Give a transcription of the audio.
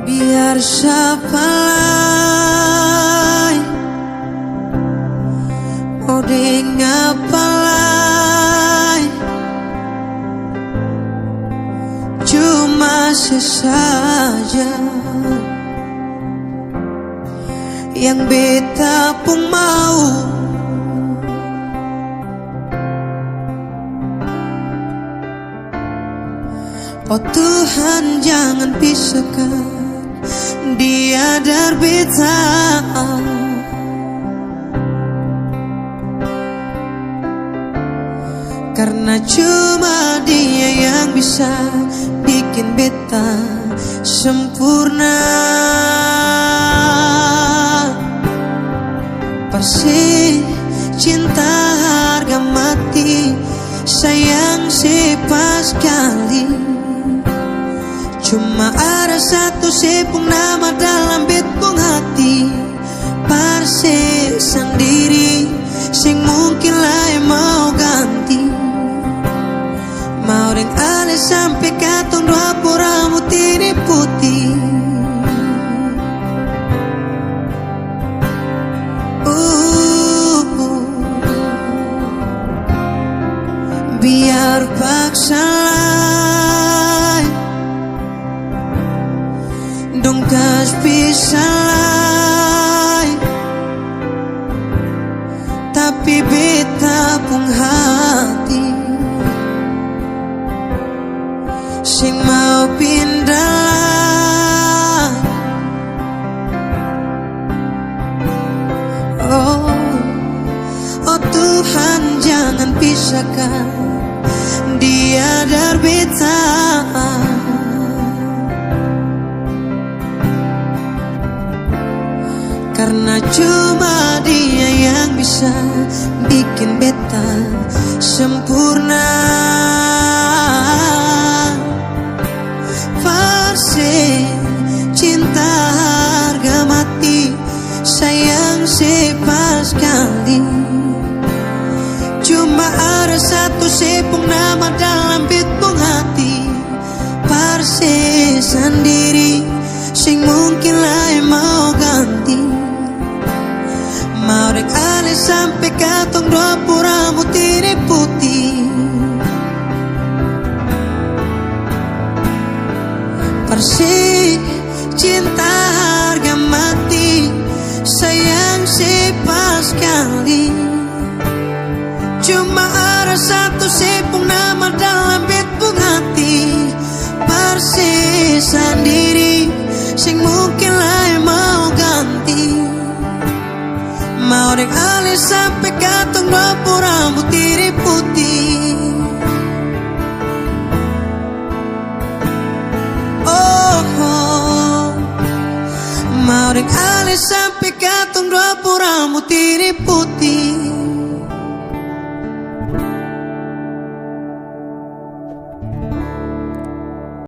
Biar siapa lain mau ngapa lain, cuma sesaja yang beta pun mau. Oh Tuhan, jangan pisahkan dia dari beta, karena cuma dia yang bisa bikin beta sempurna. Persis cinta harga mati, sayang sepas kali. Cuma ada satu sepung nama dalam betong hati, parse sendiri sing mungkin lah mau ganti. Mau deng ale sampai katong dua rambut ini putih. Biar paksa dong kas pisah, tapi beta pun hati sing mau pindah. Oh Tuhan, jangan pisahkan dia dari beta, karena cuma dia yang bisa bikin beta sempurna. Farse cinta harga mati, sayang sepas kali. Cuma ada satu sepung nama dalam betong hati, parse sendiri sing mungkin lah mau ganti. Mau dek ale sampai katong dua rambut ini putih. Persis cinta harga mati, sayang sepas kali. Cuma ada satu sepung nama dalam betong hati, parse sendiri sing mungkin lah mau ganti. Mau deng ale sampai katong dua rambut ini putih. Mau deng ale sampai katong dua rambut ini putih.